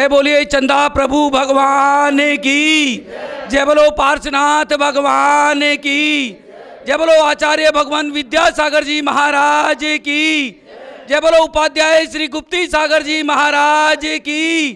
जय बोलिए चंदा प्रभु भगवान की, जय बोलो पार्श्वनाथ भगवान की, जय बोलो आचार्य भगवान विद्यासागर जी महाराज की, जय बोलो उपाध्याय श्री गुप्ती सागर जी महाराज की,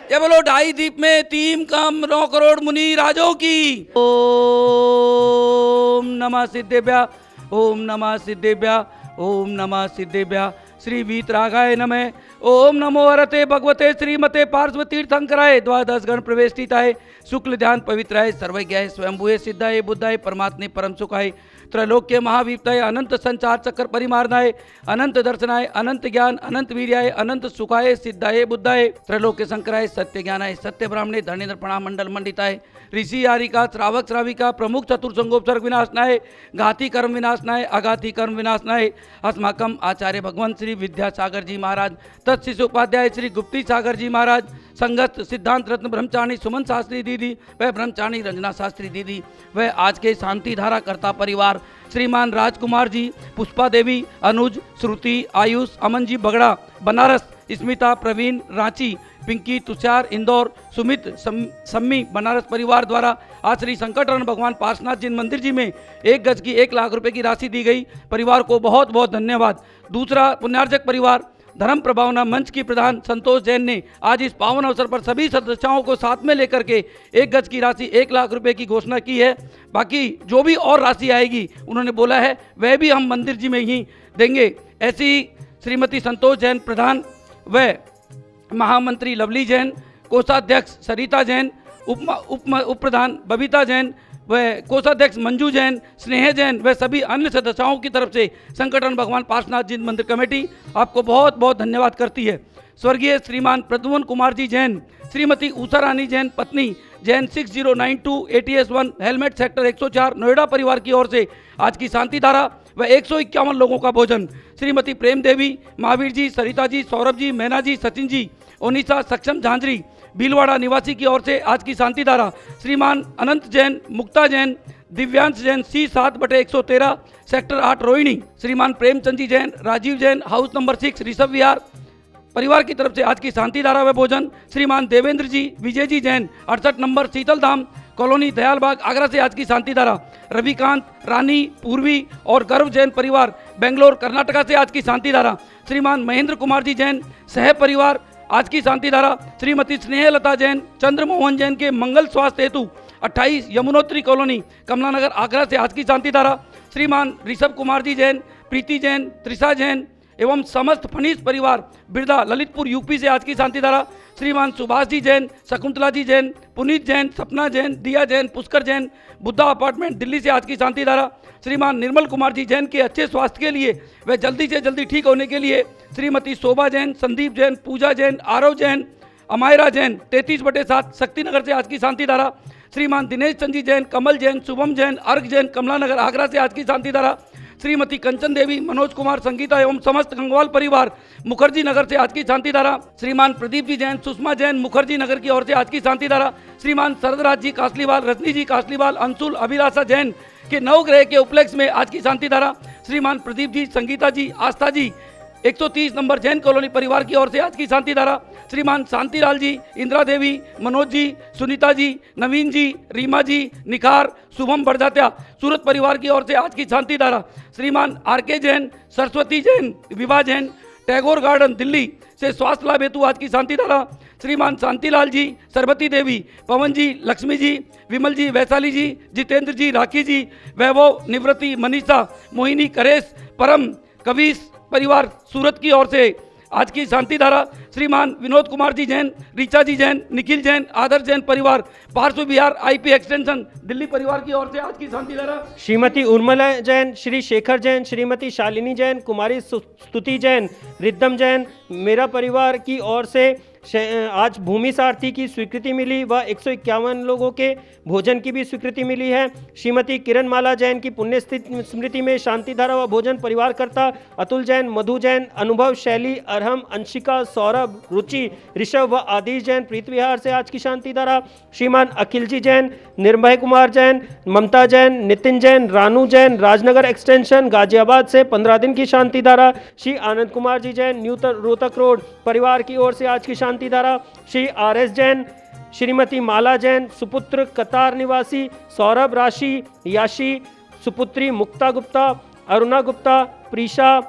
जय बोलो ढाई द्वीप में 3 कम 9 करोड़ मुनि राजों की। ओम नमः सिद्धेभ्य, ओम नमः सिद्धेभ्य, ओम नमः सिद्धेभ्य। श्री वीतरागाय नमः। ओम नमो हरते भगवते श्रीमते पार्श्व तीर्थंकराय द्वादश गण प्रवेष्टिताय शुक्ल ध्यान पवित्राय सर्वज्ञाय स्वयंभुए सिद्धाय बुद्धाय परमात्मे परम सुखाय त्रैलोक्य महावीपताय अनंत संचार चक्र परिमार्णाय अनंत दर्शनाय अनंत ज्ञान अनंत वीर्याय अनंत सुखाय सिद्धाय बुद्धाय त्रैलोक्य शंकराय सत्य ज्ञानाय सत्य ब्राह्मणे धरणेन्द्र प्रणाम मंडल मंडिताय ऋषि आरिका श्रावक श्राविका प्रमुख चतुर्संगोपसर्ग विनाशनाय घाती कर्म विनाशनाय अघाती कर्म विनाशनाय अस्माकम आचार्य भगवान श्री विद्यासागर जी महाराज तत्शिष्य उपाध्याय श्री गुप्ती सागर जी महाराज संगत सिद्धांत रत्न ब्रह्मचारी सुमन शास्त्री दीदी व ब्रह्मचारी रंजना शास्त्री दीदी व आज के शांति धारा कर्ता परिवार श्रीमान राजकुमार जी, पुष्पा देवी, अनुज, श्रुति, आयुष, अमन जी बगड़ा बनारस, स्मिता, प्रवीण रांची, पिंकी, तुषार इंदौर, सुमित, सम्मी बनारस परिवार द्वारा आज श्री संकटहरण भगवान पार्श्वनाथ जी मंदिर जी में 1 गज की 1 लाख रुपए की राशि दी गई। परिवार को बहुत बहुत धन्यवाद। दूसरा पुण्यार्जक परिवार धर्म प्रभावना मंच की प्रधान संतोष जैन ने आज इस पावन अवसर पर सभी सदस्यों को साथ में लेकर के 1 गज की राशि 1 लाख रुपए की घोषणा की है। बाकी जो भी और राशि आएगी उन्होंने बोला है वह भी हम मंदिर जी में ही देंगे। ऐसी श्रीमती संतोष जैन प्रधान व महामंत्री लवली जैन, कोषाध्यक्ष सरिता जैन, उप प्रधान बबीता जैन व कोषाध्यक्ष मंजू जैन, स्नेह जैन व सभी अन्य सदस्यों की तरफ से संकटहरण भगवान पार्श्वनाथ जी मंदिर कमेटी आपको बहुत बहुत धन्यवाद करती है। स्वर्गीय श्रीमान प्रद्युम्न कुमार जी जैन, श्रीमती उषा रानी जैन पत्नी Jain 6092 ATS1 helmet sector 104 Noida परिवार की ओर से आज की शांति धारा व 151 लोगों का भोजन। श्रीमती प्रेम देवी, महावीर जी, सरिता जी, सौरभ जी, मैना जी, सचिन जी, ओनिशा सक्षम झांझरी भीलवाड़ा निवासी की ओर से आज की शांति धारा श्रीमान अनंत जैन, मुक्ता जैन, दिव्यांश जैन C7/113 सेक्टर 8 रोहिणी, श्रीमान प्रेमचंद जी जैन, राजीव जैन, हाउस नंबर 6 ऋषभ विहार परिवार की तरफ से आज की शांति धारा व भोजन। श्रीमान देवेंद्र जी, विजय जी जैन 68 नंबर शीतल धाम कॉलोनी दयालबाग आगरा से आज की शांति धारा। रविकांत, रानी, पूर्वी और गर्व जैन परिवार बेंगलोर कर्नाटका से आज की शांति धारा। श्रीमान महेंद्र कुमार जी जैन सह परिवार आज की शांति धारा। श्रीमती स्नेहलता जैन, चंद्रमोहन जैन के मंगल स्वास्थ्य हेतु 28 यमुनोत्री कॉलोनी कमलानगर आगरा से आज की शांति धारा। श्रीमान ऋषभ कुमार जी जैन, प्रीति जैन, त्रिषा जैन एवं समस्त फनीस परिवार बिरदा ललितपुर यूपी से आज की शांति धारा। श्रीमान सुभाष जी जैन, शकुंतला जी जैन, पुनीत जैन, सपना जैन, दिया जैन, पुष्कर जैन, बुद्धा अपार्टमेंट दिल्ली से आज की शांति धारा। श्रीमान निर्मल कुमार जी जैन के अच्छे स्वास्थ्य के लिए व जल्दी से जल्दी ठीक होने के लिए श्रीमती शोभा जैन, संदीप जैन, पूजा जैन, आरव जैन, अमायरा जैन 33/7 शक्तिनगर से आज की शांति धारा। श्रीमान दिनेश चंद जी जैन, कमल जैन, शुभम जैन, अर्घ जैन कमलानगर आगरा से आज की शांति धारा। श्रीमती कंचन देवी, मनोज कुमार संगीता एवं समस्त गंगवाल परिवार मुखर्जी नगर से आज की शांति धारा। श्रीमान प्रदीप जी जैन, सुषमा जैन मुखर्जी नगर की ओर से आज की शांति धारा। श्रीमान शरदराज जी कासलीवाल, रजनी जी कासलीवाल, अंशुल अभिलाषा जैन के नवग्रह के उपलक्ष्य में आज की शांति धारा। श्रीमान प्रदीप जी, संगीता जी, आस्था जी 130 नंबर जैन कॉलोनी परिवार की ओर से आज की शांति धारा। श्रीमान शांतिलाल जी, इंदिरा देवी, मनोज जी, सुनीता जी, नवीन जी, रीमा जी, निखार, शुभम बड़जात्या सूरत परिवार की ओर से आज की शांति धारा। श्रीमान RK जैन, सरस्वती जैन, विवाह जैन टैगोर गार्डन दिल्ली से स्वास्थ्य लाभ हेतु आज की शांति धारा। श्रीमान शांतिलाल जी, सरबती देवी, पवन जी, लक्ष्मी जी, विमल जी, वैशाली जी, जितेंद्र जी, राखी जी, वैभव, निवृत्ति, मनीषा, मोहिनी, करेश, परम, कविश परिवार सूरत की ओर से आज की शांति धारा। श्रीमान विनोद कुमार जी जैन, ऋचा जी जैन, निखिल जैन, आदर्श जैन परिवार पार्श्व बिहार IP एक्सटेंशन दिल्ली परिवार की ओर से आज की शांति धारा। श्रीमती उर्मिला जैन, श्री शेखर जैन, श्रीमती शालिनी जैन, कुमारी स्तुति जैन, रिद्धम जैन मेरा परिवार की ओर से आज भूमि सारथी की स्वीकृति मिली व 151 लोगों के भोजन की भी स्वीकृति मिली है। श्रीमती किरण माला जैन की पुण्य स्मृति में शांति धारा व भोजन परिवार करता अतुल जैन, मधु जैन, अनुभव, शैली, अरहम, अंशिका, सौरभ, रुचि, ऋषभ व आदिश जैन प्रीत विहार से आज की शांति धारा। श्रीमान अखिल जी जैन, निर्भय कुमार जैन, ममता जैन, नितिन जैन, रानू जैन, राजनगर एक्सटेंशन गाजियाबाद से 15 दिन की शांति धारा। श्री आनंद कुमार जी जैन, न्यू रोहतक रोड परिवार की ओर से आज की शांति धारा श्री RS जैन, श्रीमती माला जैन, सुपुत्र कतार निवासी सौरभ राशि याशी, सुपुत्री मुक्ता गुप्ता, अरुणा गुप्ता, प्रीशा,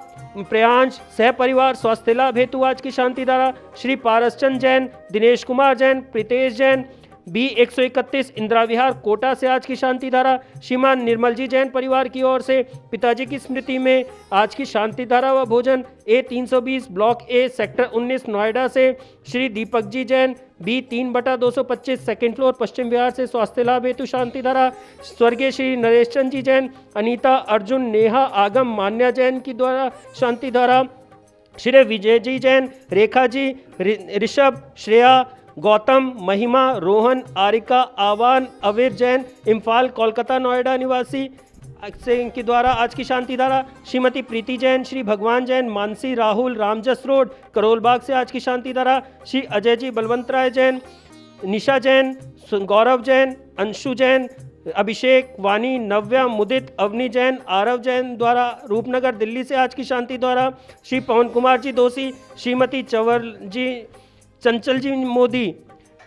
प्रयांश सह परिवार स्वास्थ्य लाभ हेतु आज की शांति धारा श्री पारसचंद जैन, दिनेश कुमार जैन, प्रीतेश जैन, B131 इंदिरा विहार कोटा से आज की शांति धारा श्रीमान निर्मल जी जैन परिवार की ओर से पिताजी की स्मृति में आज की शांति धारा व भोजन A320 block A sector 19 Noida से Shri Deepak ji Jain, B3/225 second floor Paschim Vihar से स्वास्थ्य लाभ हेतु शांति धारा स्वर्गीय श्री नरेश चंद जी जैन, अनीता अर्जुन नेहा आगम मान्या जैन की द्वारा शांति धारा श्री विजय जी जैन, रेखा जी, ऋषभ, श्रेया, गौतम, महिमा, रोहन, आरिका, आवान, अवीर जैन, इम्फाल कोलकाता नोएडा निवासी से इनके द्वारा आज की शांति धारा श्रीमती प्रीति जैन, श्री भगवान जैन, मानसी राहुल, रामजस रोड करोल बाग से आज की शांति धारा श्री अजय जी बलवंत राय जैन, निशा जैन, गौरव जैन, अंशु जैन, अभिषेक, वानी, नव्या, मुदित, अवनी जैन, आरव जैन द्वारा रूपनगर दिल्ली से आज की शांति द्वारा श्री पवन कुमार जी दोषी, श्रीमती चंवर जी, चंचल जी मोदी,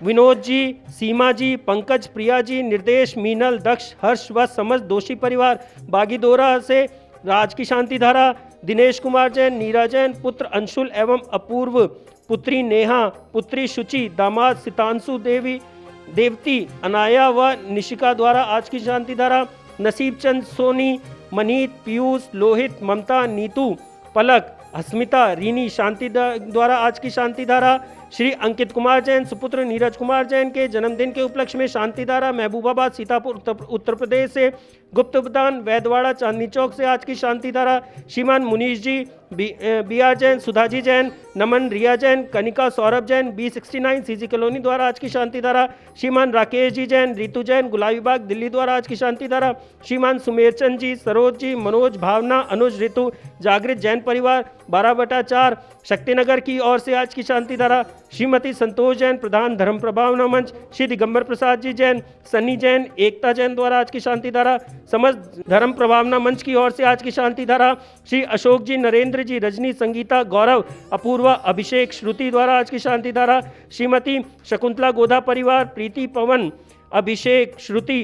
विनोद जी, सीमा जी, पंकज, प्रिया जी, निर्देश, मीनल, दक्ष, हर्ष व समस्त दोषी परिवार बागीदोरा से राज की शांति धारा दिनेश कुमार जैन, नीरा जैन, पुत्र अंशुल एवं अपूर्व, पुत्री नेहा, पुत्री शुचि, दामाद सितांशु देवती, अनाया व निशिका द्वारा आज की शांति धारा नसीब चंद सोनी, मनीत, पीयूष, लोहित, ममता, नीतू, पलक, अस्मिता, रीनी शांति द्वारा आज की शांति धारा श्री अंकित कुमार जैन, सुपुत्र नीरज कुमार जैन के जन्मदिन के उपलक्ष्य में शांति धारा महबूबाबाद सीतापुर उत्तर प्रदेश से गुप्त उपदान वैदवाड़ा चांदनी चौक से आज की शांति धारा श्रीमान Munish ji, BR Jain, Sudhaji Jain, Naman, Riya Jain, Kanika, Saurabh Jain, B69 CG colony द्वारा आज की शांति धारा श्रीमान राकेश जी जैन, रितु जैन, गुलाबी बाग दिल्ली द्वारा आज की शांति धारा श्रीमान सुमेरचंद जी, सरोज जी, मनोज, भावना, अनुज, ऋतु, जागृत जैन परिवार 12/4 शक्तिनगर की ओर से आज की शांति धारा श्रीमती संतोष जैन, प्रधान धर्म प्रभावना मंच श्री दिगंबर प्रसाद जी जैन, सन्नी जैन, एकता जैन द्वारा आज की शांति धारा समस्त धर्म प्रभावना मंच की ओर से आज की शांति धारा श्री अशोक जी, नरेंद्र जी, रजनी, संगीता, गौरव, अपूर्वा, अभिषेक, श्रुति द्वारा आज की शांति धारा श्रीमती शकुंतला गोधा परिवार, प्रीति, पवन, अभिषेक, श्रुति,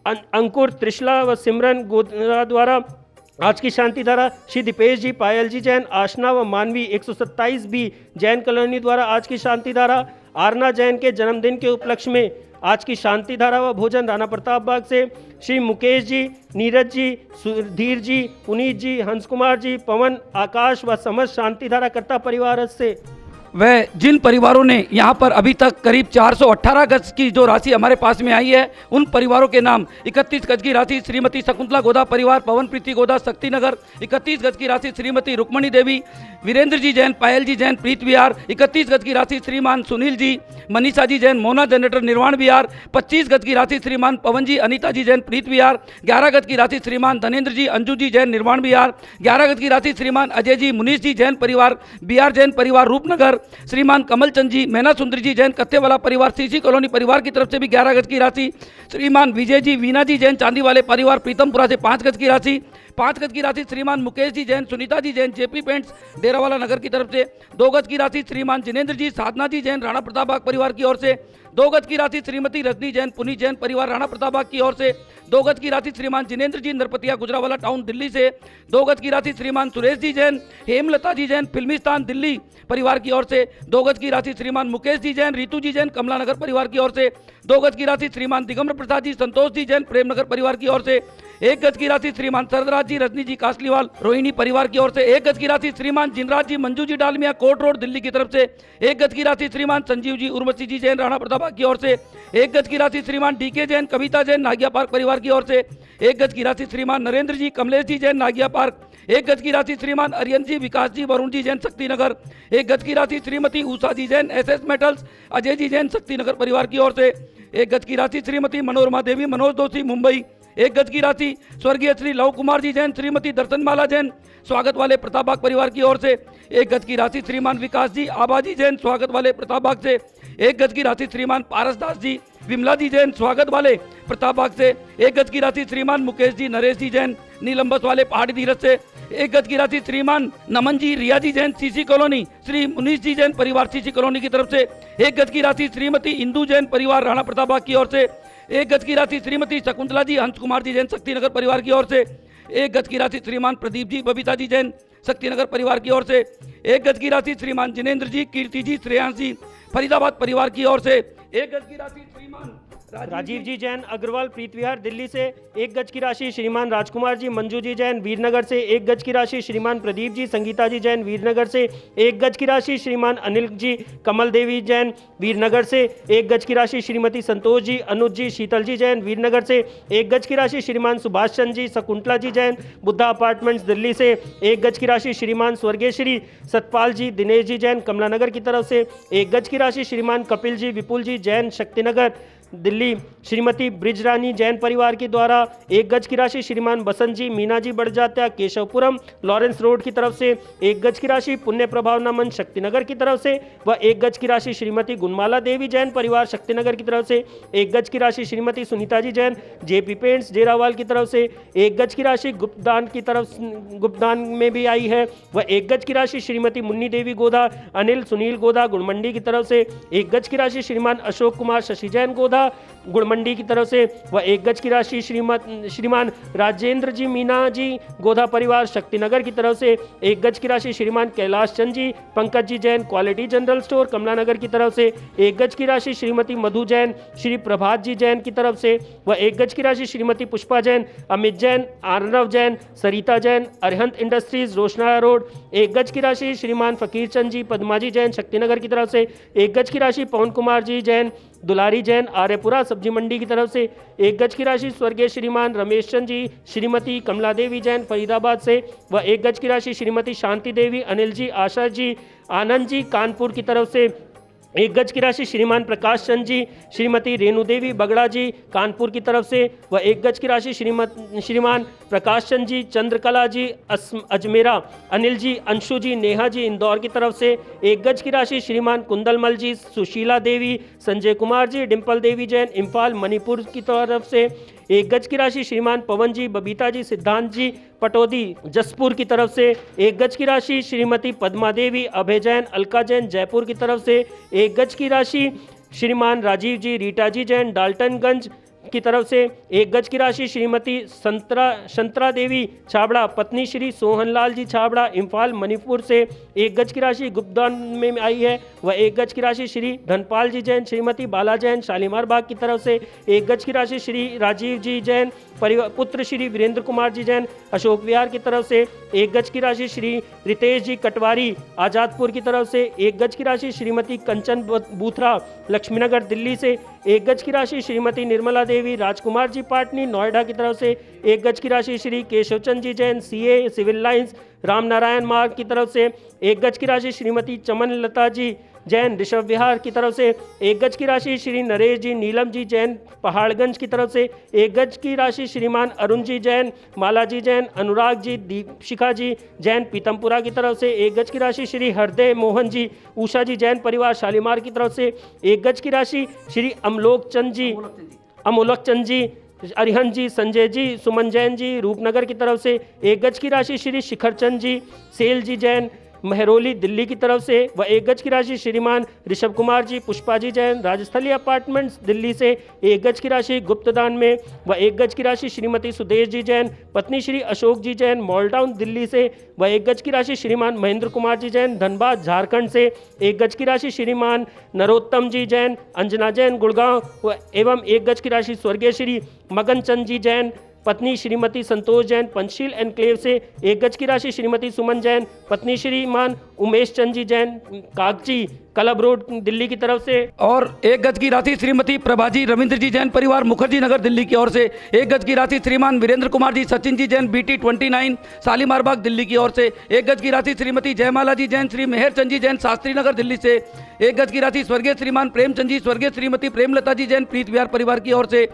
अंकुर, त्रिशला व सिमरन गोधा द्वारा आज की शांति धारा श्री दीपेश जी, पायल जी जैन, आशना व मानवी 127 B जैन कॉलोनी द्वारा आज की शांति धारा आरना जैन के जन्मदिन के उपलक्ष्य में आज की शांति धारा व भोजन राणा प्रताप बाग से श्री मुकेश जी, नीरज जी, सुधीर जी, पुनीत जी, हंस कुमार जी, पवन, आकाश व समस्त शांति धारा कर्ता परिवार से वह जिन परिवारों ने यहाँ पर अभी तक करीब 418 गज की जो राशि हमारे पास में आई है उन परिवारों के नाम 31 गज की राशि श्रीमती शकुंतला गोधा परिवार, पवन प्रीति गोधा, शक्तिनगर। 31 गज की राशि श्रीमती रुक्मणी देवी, वीरेंद्र जी जैन, पायल जी जैन, प्रीत विहार। 31 गज की राशि श्रीमान सुनील जी, मनीषा जी जैन, मोना जनरेटर, निर्वाण विहार। 25 गज की राशि श्रीमान पवन जी, अनीता जी जैन, प्रीत विहार। 11 गज की राशि श्रीमान धनेन्द्र जी, अंजू जी जैन, निर्वाण विहार। 11 गज की राशि श्रीमान अजय जी, मुनीष जी जैन परिवार, BR जैन परिवार, रूपनगर। श्रीमान कमल चंद जी, मैना सुंदरी जी जैन, कत्तेवाला परिवार, CC कॉलोनी परिवार की तरफ से भी 11 गज की राशि। श्रीमान विजय जी, वीना जी जैन, चांदी वाले परिवार, प्रीतमपुरा से 5 गज की राशि। 5 गज की राशि श्रीमान मुकेश जी जैन, सुनीता जी जैन, JP पेंट्स डेरावाला नगर की तरफ से। 2 गज की राशि श्रीमान जिनेंद्र जी, साधना जी जैन, राणा प्रताप बाग परिवार की ओर से। 2 गज की राशि श्रीमती रजनी जैन, पुनीत जैन परिवार, राणा प्रताप बाग की ओर से। 2 गज की राशि श्रीमान जिनेंद्र जी, नरपतिया गुजरावाला टाउन दिल्ली से। 2 गज की राशि श्रीमान सुरेश जी जैन, हेमलता जी जैन, फिल्मिस्तान दिल्ली परिवार की ओर से। 2 गज की राशि श्रीमान मुकेश जी जैन, रितु जी जैन, कमला नगर परिवार की ओर से। 2 गज की राशि श्रीमान दिगंबर प्रसाद जी, संतोष जी जैन, प्रेमनगर परिवार की ओर से। 1 गज की राशि श्रीमान सरदराज जी, रजनी जी, कासलीवाल, रोहिणी परिवार की ओर से। 1 गज की राशि श्रीमान जिनराज जी, मंजू जी, डालमिया, कोट रोड दिल्ली की तरफ से। 1 गज की राशि श्रीमान संजीव जी, उर्वशी जी जैन, राणा प्रताप की ओर से। 1 गज की राशि श्रीमान DK जैन, कविता जैन, नागिया पार्क परिवार की ओर से। 1 गज की राशि श्रीमान नरेंद्र जी, कमलेश जी जैन, नागिया पार्क। 1 गज की राशि श्रीमान अरियन जी, विकास जी, वरुण जी जैन, शक्तिनगर। 1 गज की राशि श्रीमती उषा जी जैन, SS मेटल्स, अजय जी जैन, शक्तिनगर परिवार की ओर से। 1 गज की राशि श्रीमती मनोरमा देवी, मनोज दोषी, मुंबई। 1 गज की राशि स्वर्गीय श्री लव कुमार जी जैन, श्रीमती दर्शनमाला जैन, स्वागत वाले प्रताप बाग परिवार की ओर से। 1 गज की राशि श्रीमान विकास जी, आबाजी जैन, स्वागत वाले प्रताप बाग से। 1 गज की राशि श्रीमान पारस दास जी, विमला जी जैन स्वागत वाले प्रताप बाग से। 1 गज की राशि श्रीमान मुकेश जी नरेश जी जैन नीलंबस वाले पहाड़ी धीरज से। 1 गज की राशि श्रीमान नमन जी रिया जी जैन सीसी कॉलोनी, श्री मुनीष जी जैन परिवार सीसी कॉलोनी की तरफ से। 1 गज की राशि श्रीमती इंदू जैन परिवार राणा प्रताप बाग की ओर से। 1 गज की राशि श्रीमती शकुंतला जी हंस कुमार जी जैन शक्तिनगर परिवार की ओर से। 1 गज की राशि श्रीमान प्रदीप जी बबीता जी जैन शक्तिनगर परिवार की ओर से। 1 गज की राशि श्रीमान जिनेन्द्र जी कीर्ति जी श्रेयांश जी फरीदाबाद परिवार की ओर से। 1 गज की राशि श्रीमान राजीव जी जैन अग्रवाल प्रीत विहार दिल्ली से। 1 गज की राशि श्रीमान राजकुमार जी मंजू जी जैन वीरनगर से। 1 गज की राशि श्रीमान प्रदीप जी संगीता जी जैन वीरनगर से। 1 गज की राशि श्रीमान अनिल जी कमल देवी जैन वीरनगर से। 1 गज की राशि श्रीमती संतोष जी अनुज जी शीतल जी जैन वीरनगर से। 1 गज की राशि श्रीमान सुभाष चंद्र जी शकुंतला जी जैन बुद्धा अपार्टमेंट्स दिल्ली से। 1 गज की राशि श्रीमान स्वर्गीय श्री सतपाल जी दिनेश जी जैन कमलानगर की तरफ से। 1 गज की राशि श्रीमान कपिल जी विपुल जी जैन शक्तिनगर दिल्ली श्रीमती ब्रिजरानी जैन परिवार के द्वारा। 1 गज की राशि श्रीमान बसंत जी मीना जी बढ़जात्या केशवपुरम लॉरेंस रोड की तरफ से। 1 गज की राशि पुण्य प्रभावना मन शक्तिनगर की तरफ से व 1 गज की राशि श्रीमती गुणमाला देवी जैन परिवार शक्तिनगर की तरफ से। 1 गज की राशि श्रीमती सुनीता जी जैन जेपी पेंट्स जेरावाल की तरफ से। 1 गज की राशि गुप्तदान में भी आई है व 1 गज की राशि श्रीमती मुन्नी देवी गोधा अनिल सुनील गोधा गुड़मंडी की तरफ से। 1 गज की राशि श्रीमान अशोक कुमार शशि जैन गोधा गुड़मंडी की तरफ से व 1 गज की राशि श्रीमान राजेंद्र जी मीना जी गोधा परिवार शक्तिनगर की तरफ से। 1 गज की राशि श्रीमान Kailash Chand ji Pankaj ji Jain quality general store Kamlanagar की तरफ से। 1 गज की राशि श्रीमती मधु जैन श्री प्रभात जी जैन की तरफ से व 1 गज की राशि श्रीमती पुष्पा जैन अमित जैन आर्नव जैन सरिता जैन अरिहंत इंडस्ट्रीज रोशनाया रोड। 1 गज की राशि श्रीमान फकीर चंद जी पद्मा जी जैन शक्तिनगर की तरफ से। 1 गज की राशि पवन कुमार जी जैन दुलारी जैन आर्यपुरा सब्जी मंडी की तरफ से। 1 गज की राशि स्वर्गीय श्रीमान रमेश चंद जी श्रीमती कमला देवी जैन फरीदाबाद से व 1 गज की राशि श्रीमती शांति देवी अनिल जी आशा जी आनंद जी कानपुर की तरफ से। 1 गज की राशि श्रीमान प्रकाश चंद जी श्रीमती रेणु देवी बगड़ा जी कानपुर की तरफ से व 1 गज की राशि श्रीमान प्रकाश चंद जी चंद्रकला जी अजमेरा अनिल जी अंशु जी नेहा जी इंदौर की तरफ से। 1 गज की राशि श्रीमान कुंदलमल जी सुशीला देवी संजय कुमार जी डिम्पल देवी जैन इम्फाल मणिपुर की तरफ से। 1 गज की राशि श्रीमान पवन जी बबीता जी सिद्धांत जी पटौदी जसपुर की तरफ से। 1 गज की राशि श्रीमती पद्मा देवी अभय जैन अलका जैन जयपुर की तरफ से। 1 गज की राशि श्रीमान राजीव जी रीटा जी जैन डाल्टनगंज की तरफ से। 1 गज की राशि श्रीमती संतरा देवी छाबड़ा पत्नी श्री सोहनलाल जी छाबड़ा इम्फाल मणिपुर से। 1 गज की राशि गुप्तदान में आई है व 1 गज की राशि श्री धनपाल जी जैन श्रीमती बाला जैन शालीमार बाग की तरफ से। 1 गज की राशि श्री राजीव जी जैन परिवार पुत्र श्री वीरेंद्र कुमार जी जैन अशोक विहार की तरफ से। 1 गज की राशि श्री रितेश जी कटवारी आजादपुर की तरफ से। 1 गज की राशि श्रीमती कंचन बूथरा लक्ष्मीनगर दिल्ली से। 1 गज की राशि श्रीमती निर्मला देवी राजकुमार जी पाटनी नोएडा की तरफ से। 1 गज की राशि Shri Keshavchand ji Jain CA civil lines Ramnarayan मार्ग की तरफ से। 1 गज की राशि श्रीमती चमन लता जी जैन ऋषभ विहार की तरफ से। 1 गज की राशि श्री नरेश जी नीलम जी जैन पहाड़गंज की तरफ से। 1 गज की राशि श्रीमान अरुण जी जैन माला जी जैन अनुराग जी दीपशिखा जी जैन पीतमपुरा की तरफ से। 1 गज की राशि श्री हरदय मोहन जी उषा जी जैन परिवार शालीमार की तरफ से। 1 गज की राशि श्री अमोलक चंद जी अरिहंत जी संजय जी सुमन जैन जी रूपनगर की तरफ से। 1 गज की राशि श्री शिखर चंद जी सेल जी जैन महरौली दिल्ली की तरफ से व 1 गज की राशि श्रीमान ऋषभ कुमार जी पुष्पा जी जैन राजस्थली अपार्टमेंट्स दिल्ली से। 1 गज की राशि गुप्तदान में व 1 गज की राशि श्रीमती सुदेश जी जैन पत्नी श्री अशोक जी जैन मॉलटाउन दिल्ली से व 1 गज की राशि श्रीमान महेंद्र कुमार जी जैन धनबाद झारखंड से। 1 गज की राशि श्रीमान नरोत्तम जी जैन अंजना जैन गुड़गांव एवं 1 गज की राशि स्वर्गीय श्री मगन चंद जी जैन पत्नी श्रीमती संतोष जैन पंचशील एनक्लेव से। 1 गज की राशि श्रीमती सुमन जैन पत्नी श्रीमान उमेश चंद जी जैन कागजी क्लब रोड दिल्ली की तरफ से। और 1 गज की राशि श्रीमती प्रभाजी रविंद्र जी जैन परिवार मुखर्जी नगर दिल्ली की ओर से। 1 गज की राशि श्रीमान वीरेंद्र कुमार जी सचिन जी जैन BT 29 शालीमार बाग दिल्ली की ओर से। 1 गज की राशि श्रीमती जयमाला जी जैन श्री मेहर चंद जी जैन शास्त्री नगर दिल्ली से। 1 गज की राशि स्वर्गीय श्रीमान प्रेमचंद जी स्वर्गीय श्रीमती प्रेमलता जी जैन प्रीत विहार परिवार की ओर से।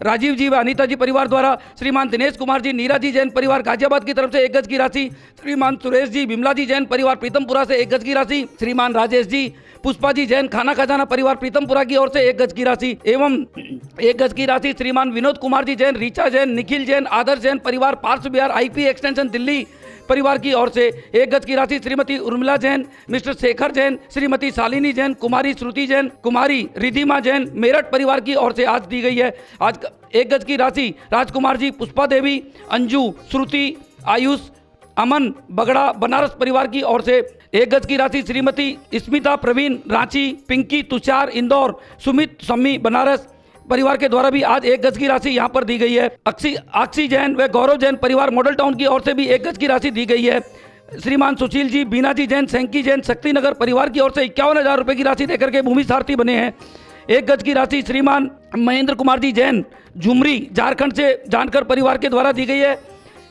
राजीव जी व अनीता जी परिवार द्वारा श्रीमान दिनेश कुमार जी नीरा जी जैन परिवार गाजियाबाद की तरफ से। 1 गज की राशि श्रीमान सुरेश जी बिमला जी जैन परिवार प्रीतमपुरा से। 1 गज की राशि श्रीमान राजेश जी पुष्पा जी जैन खाना खजाना परिवार प्रीतमपुरा की ओर से 1 गज की राशि एवं 1 गज की राशि श्रीमान विनोद कुमार जी जैन, रीचा जैन, निखिल जैन, आदर्श जैन परिवार पार्श्व बिहार IP एक्सटेंशन दिल्ली परिवार की ओर से 1 गज की राशि श्रीमती उर्मिला जैन, मिस्टर शेखर जैन, श्रीमती शालिनी जैन, कुमारी श्रुति जैन, कुमारी रिधिमा जैन मेरठ परिवार की ओर से आज दी गई है। आज 1 गज की राशि राजकुमार जी, पुष्पा देवी, अंजू, श्रुति, आयुष, अमन बगड़ा बनारस परिवार की ओर से 1 गज की राशि श्रीमती स्मिता प्रवीण रांची, पिंकी तुषार इंदौर, सुमित सम्मी बनारस परिवार के द्वारा भी आज 1 गज की राशि यहाँ पर दी गई है। अक्षी जैन व गौरव जैन परिवार मॉडल टाउन की ओर से भी 1 गज की राशि दी गई है। श्रीमान सुशील जी, बीना जी जैन, सैंकी जैन शक्तिनगर परिवार की ओर से 51,000 रुपये की राशि देकर के भूमि सारथी बने हैं। 1 गज की राशि श्रीमान महेंद्र कुमार जी जैन, झुमरी झारखंड से जानकर परिवार के द्वारा दी गई है।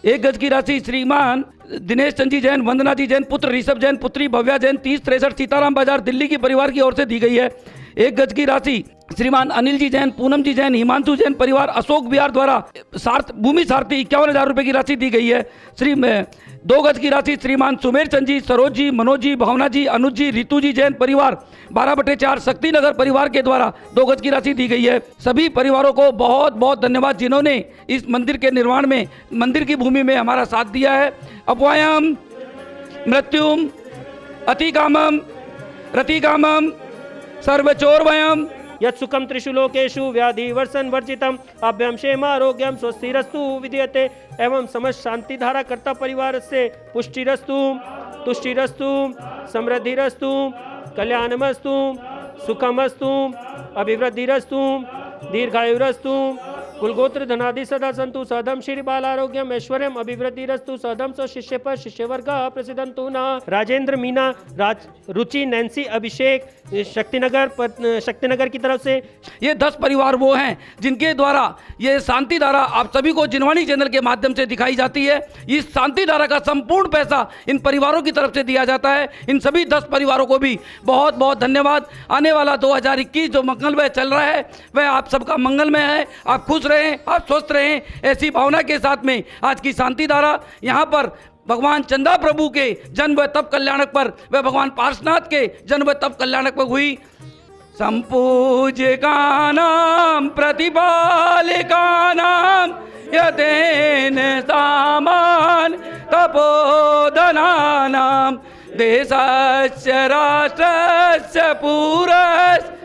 1 गज की राशि श्रीमान दिनेश चंद जी जैन, वंदना जी जैन, पुत्र ऋषभ जैन, पुत्री भव्या जैन 3063 सीताराम बाजार दिल्ली की परिवार की ओर से दी गई है। 1 गज की राशि श्रीमान अनिल जी जैन, पूनम जी जैन, हिमांशु जैन परिवार अशोक विहार द्वारा भूमि सारथी 51,000 रुपये की राशि दी गई है। 2 गज की राशि श्रीमान सुमेर चंद जी, सरोज जी, मनोज जी, भावना जी, अनुज जी, रितु जी जैन परिवार 12/4 शक्तिनगर परिवार के द्वारा 2 गज की राशि दी गई है। सभी परिवारों को बहुत बहुत धन्यवाद जिन्होंने इस मंदिर के निर्माण में, मंदिर की भूमि में हमारा साथ दिया है। अपवायम मृत्युम अतिकामम रतिकामम सर्वचोरवयम यत् सुखम त्रिषु लोकेषु व्याधि वर्षन वर्जितम अभ्यम क्षेम आरोग्यम स्वस्तिरस्तु विद्यते एवं समस्त शांति धारा कर्ता परिवार से पुष्टिरस्तु तुष्टिरस्तु समृद्धिरस्तु कल्याणमस्तु सुखमस्तु अभिवृद्धिरस्तु दीर्घायुरस्तु कुलगोत्र धनादि सदा संतु सदम श्री बाल आरोग्यम ऐश्वर्यम अभिवृद्धिरस्तु सदम स्व शिष्य पर शिष्य वर्ग प्रसिद्धंतु न। राजेंद्र, मीना, रुचि, नैन्सी, अभिषेक शक्तिनगर की तरफ से ये 10 परिवार वो हैं जिनके द्वारा ये शांति धारा आप सभी को जिनवाणी चैनल के माध्यम से दिखाई जाती है। इस शांति धारा का संपूर्ण पैसा इन परिवारों की तरफ से दिया जाता है। इन सभी 10 परिवारों को भी बहुत बहुत धन्यवाद। आने वाला 2021 जो मंगलमय चल रहा है वह आप सबका मंगलमय है। आप खुश रहें, आप स्वस्थ रहें, ऐसी भावना के साथ में आज की शांति धारा यहाँ पर भगवान चंदा प्रभु के जन्म व तप कल्याणक पर व भगवान पार्श्वनाथ के जन्म व तप कल्याणक पर हुई। संपूज्यकानां प्रतिपालिकानां यतेन सामान तपोधनानां देशस्य राष्ट्रस्य पुरस्य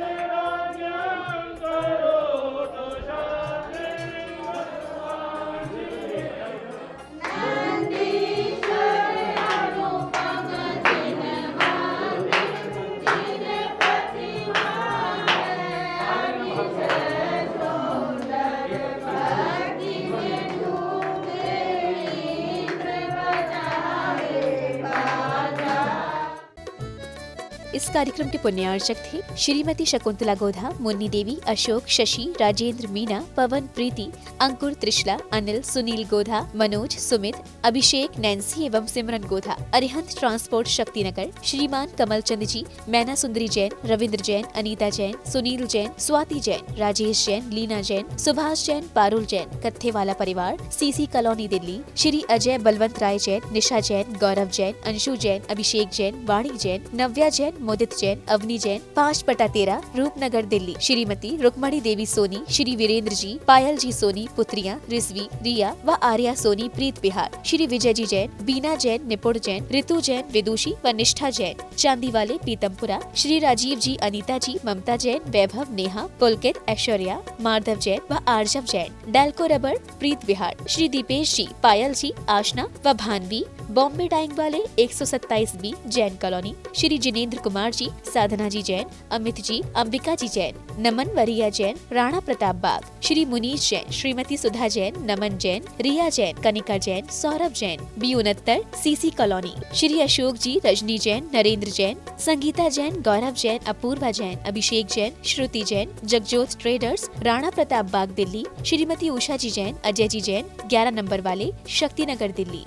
इस कार्यक्रम के पुण्यार्चक थे श्रीमती शकुंतला गोधा, मुन्नी देवी, अशोक, शशि, राजेंद्र, मीना, पवन, प्रीति, अंकुर, त्रिशला, अनिल, सुनील गोधा, मनोज, सुमित, अभिषेक, नैन्सी एवं सिमरन गोधा। अरिहंत ट्रांसपोर्ट शक्तिनगर श्रीमान कमल चंद जी, मैना सुंदरी जैन, रविंद्र जैन, अनीता जैन, सुनील जैन, स्वाति जैन, राजेश जैन, लीना जैन, सुभाष जैन, पारुल जैन, कत्थेवाला परिवार, CC कॉलोनी दिल्ली। श्री अजय बलवंत राय जैन, निशा जैन, गौरव जैन, अंशु जैन, अभिषेक जैन, वाणी जैन, नव्या जैन, मोदित जैन, अवनी जैन, 5/13 रूपनगर दिल्ली। श्रीमती रुक्मणी देवी सोनी, श्री वीरेंद्र जी, पायल जी सोनी, पुत्रियां रिजवी, रिया व आर्या सोनी, प्रीत बिहार। श्री विजय जी जैन, बीना जैन, निपुण जैन, ऋतु जैन, विदुषी व निष्ठा जैन, चांदीवाले, पीतमपुरा। श्री राजीव जी, अनीता जी, ममता जैन, वैभव, नेहा, पुलकित, ऐश्वर्या, माधव जैन व आर्जव जैन, डाल्को रबर, प्रीत बिहार। श्री दीपेश जी, पायल जी, आशना व भानवी, बॉम्बे डाइंग वाले 127B Jain colony. Shri Jinendra Kumar ji, Sadhana ji Jain, Amit ji, Ambika ji Jain, Naman Variya Jain, Rana Pratap Bagh. Shri Munish Jain, Shrimati Sudha Jain, Naman Jain, Riya Jain, Kanika Jain, Saurabh Jain, B69 CC colony. Shri Ashok ji, Rajni Jain, Narendra Jain, Sangeeta Jain, Gaurav Jain, Apoorva Jain, अभिषेक जैन, श्रुति जैन, जगजोत ट्रेडर्स, राणा प्रताप बाग दिल्ली। श्रीमती उषा जी जैन, अजय जी जैन, 11 नंबर वाले, शक्तिनगर दिल्ली।